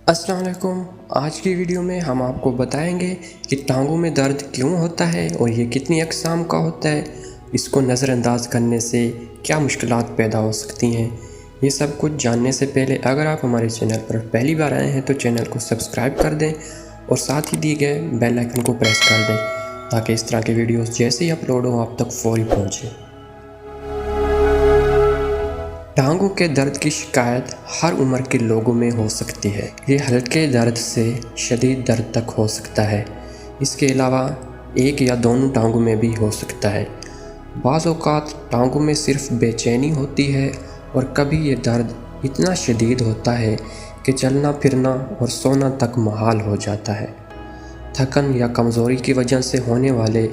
अस्सलाम वालेकुम। आज की वीडियो में हम आपको बताएंगे कि टांगों में दर्द क्यों होता है और ये कितनी अक़साम का होता है, इसको नज़रअंदाज करने से क्या मुश्किलात पैदा हो सकती हैं। ये सब कुछ जानने से पहले अगर आप हमारे चैनल पर पहली बार आए हैं तो चैनल को सब्सक्राइब कर दें और साथ ही दिए गए बेल आइकन को प्रेस कर दें ताकि इस तरह के वीडियोस जैसे ही अपलोड हो आप तक फौरी पहुँचे। टांगों के दर्द की शिकायत हर उम्र के लोगों में हो सकती है। ये हल्के दर्द से शदीद दर्द तक हो सकता है। इसके अलावा एक या दोनों टांगों में भी हो सकता है। बाज़ औक़ात टांगों में सिर्फ बेचैनी होती है और कभी ये दर्द इतना शदीद होता है कि चलना फिरना और सोना तक मुहाल हो जाता है। थकन या कमज़ोरी की वजह से होने वाले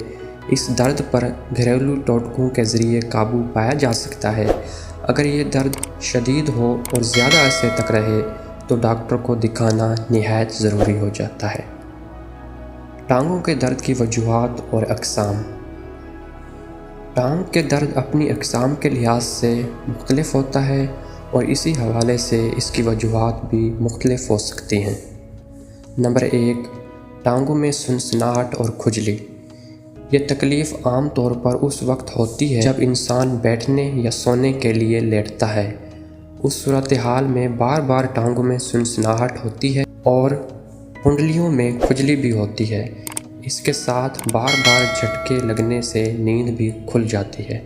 इस दर्द पर घरेलू टोटकों के ज़रिए काबू पाया जा सकता है। अगर ये दर्द शदीद हो और ज़्यादा अरसे तक रहे तो डॉक्टर को दिखाना निहायत ज़रूरी हो जाता है। टांगों के दर्द की वजूहात और अक़साम। टांग के दर्द अपनी अक़साम के लिहाज से मुख्तलिफ होता है और इसी हवाले से इसकी वजूहात भी मुख्तलिफ हो सकती हैं। नंबर 1, टांगों में सनसनाहट और खुजली। ये तकलीफ़ आम तौर पर उस वक्त होती है जब इंसान बैठने या सोने के लिए लेटता है। उस सूरत हाल में बार बार टांगों में सनसनाहट होती है और कुंडलियों में खुजली भी होती है। इसके साथ बार बार झटके लगने से नींद भी खुल जाती है।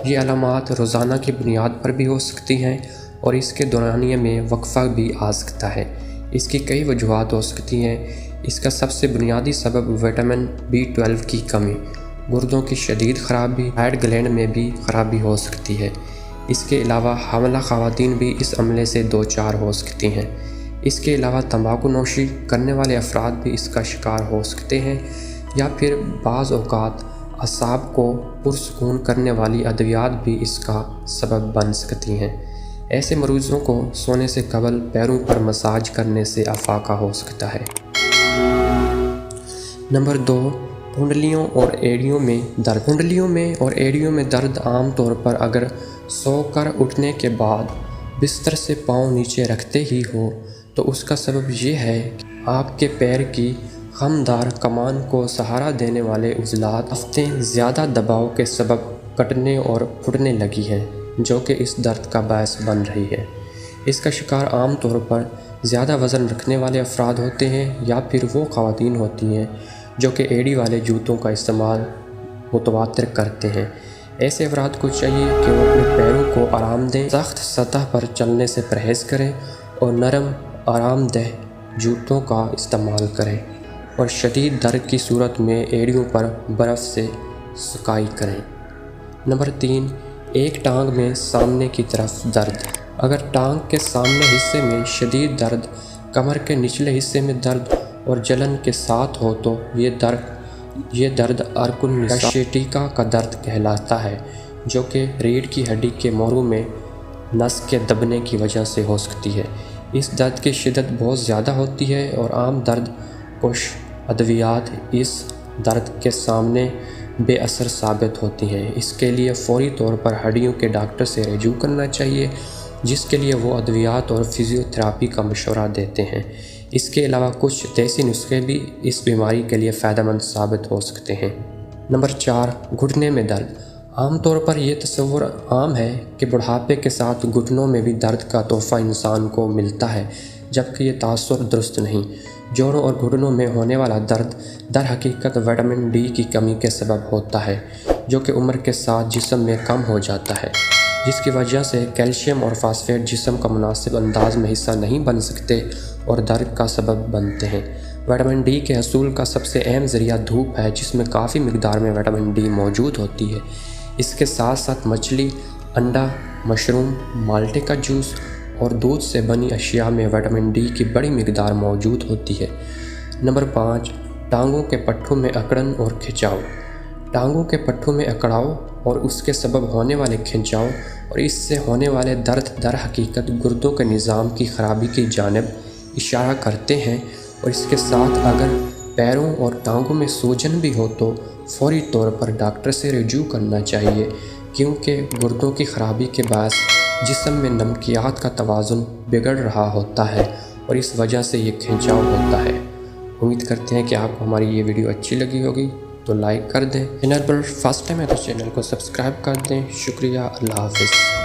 ये अलामात रोज़ाना की बुनियाद पर भी हो सकती हैं और इसके दौरानिए में वक्फ़ा भी आ सकता है। इसकी कई वजूहात हो सकती हैं। इसका सबसे बुनियादी सबब विटामिन B12 की कमी, गुर्दों की शदीद ख़राबी, थायराइड ग्लैंड में भी ख़राबी हो सकती है। इसके अलावा हामला ख़वातीन भी इस अमले से दो चार हो सकती हैं। इसके अलावा तंबाकू नोशी करने वाले अफराद भी इसका शिकार हो सकते हैं या फिर बाज़ औक़ात असाब को पुरसकून करने वाली अद्वियात भी इसका सबब बन सकती हैं। ऐसे मरीज़ों को सोने से कबल पैरों पर मसाज करने से अफाका हो सकता है। नंबर 2, कुंडलियों और एड़ियों में दर्द। कुंडलियों में और एड़ियों में दर्द आम तौर पर अगर सोकर उठने के बाद बिस्तर से पाँव नीचे रखते ही हो तो उसका सबब ये है कि आपके पैर की खमदार कमान को सहारा देने वाले उज़लात हफ्तें ज़्यादा दबाव के सबब कटने और फुटने लगी हैं, जो कि इस दर्द का बायस बन रही है। इसका शिकार आम तौर पर ज़्यादा वज़न रखने वाले अफराद होते हैं या फिर वो ख़वातीन होती हैं जो कि एड़ी वाले जूतों का इस्तेमाल मुतवातिर करते हैं। ऐसे अफराद को चाहिए कि वो अपने पैरों को आराम दें, सख्त सतह पर चलने से परहेज़ करें और नरम आरामदेह जूतों का इस्तेमाल करें और शदीद दर्द की सूरत में एड़ियों पर बर्फ़ से सुकाई करें। नंबर 3, एक टांग में सामने की तरफ दर्द। अगर टांग के सामने हिस्से में शदीद दर्द, कमर के निचले हिस्से में दर्द और जलन के साथ हो तो ये दर्द अर्कुन शैटिका का दर्द कहलाता है, जो कि रीढ़ की हड्डी के मोरू में नस के दबने की वजह से हो सकती है। इस दर्द की शिद्दत बहुत ज़्यादा होती है और आम दर्द कुछ अद्वियात इस दर्द के सामने बेअसर साबित होती हैं। इसके लिए फ़ौरी तौर पर हड्डियों के डॉक्टर से रजू करना चाहिए, जिसके लिए वो अद्वियात और फिज़ियोथेरापी का मशवरा देते हैं। इसके अलावा कुछ देसी नुस्खे भी इस बीमारी के लिए फ़ायदेमंद साबित हो सकते हैं। नंबर 4, घुटने में दर्द। आम तौर पर यह तस्वुर आम है कि बुढ़ापे के साथ घुटनों में भी दर्द का तोहफ़ा इंसान को मिलता है, जबकि ये तासुर दुरुस्त नहीं। जोड़ों और घुटनों में होने वाला दर्द दर हकीकत विटामिन D की कमी के सबब होता है, जो कि उम्र के साथ जिस्म में कम हो जाता है, जिसकी वजह से कैल्शियम और फास्फेट जिस्म का मुनासिब अंदाज में हिस्सा नहीं बन सकते और दर्द का सबब बनते हैं। विटामिन D के हसूल का सबसे अहम ज़रिया धूप है, जिसमें काफ़ी मिकदार में विटामिन D मौजूद होती है। इसके साथ साथ मछली, अंडा, मशरूम, माल्टे का जूस और दूध से बनी अशिया में विटामिन D की बड़ी मिकदार मौजूद होती है। नंबर 5, टांगों के पट्टों में अकड़न और खिंचाव। टांगों के पट्टों में अकड़ाव और उसके सबब होने वाले खिंचाव और इससे होने वाले दर्द दर हकीकत गुर्दों के निज़ाम की ख़राबी की जानिब इशारा करते हैं और इसके साथ अगर पैरों और टांगों में सूजन भी हो तो फ़ौरी तौर पर डॉक्टर से रजू करना चाहिए, क्योंकि गुर्दों की ख़राबी के बायस जिस्म में नमकियात का तवाज़ुन बिगड़ रहा होता है اور اس وجہ سے یہ کھنچاؤ ہوتا ہے۔ امید کرتے ہیں کہ آپ کو ہماری یہ ویڈیو اچھی لگی ہوگی، تو لائک کر دیں۔ چینل پر فرسٹ ٹائم ہے تو چینل کو سبسکرائب کر دیں۔ شکریہ، اللہ حافظ۔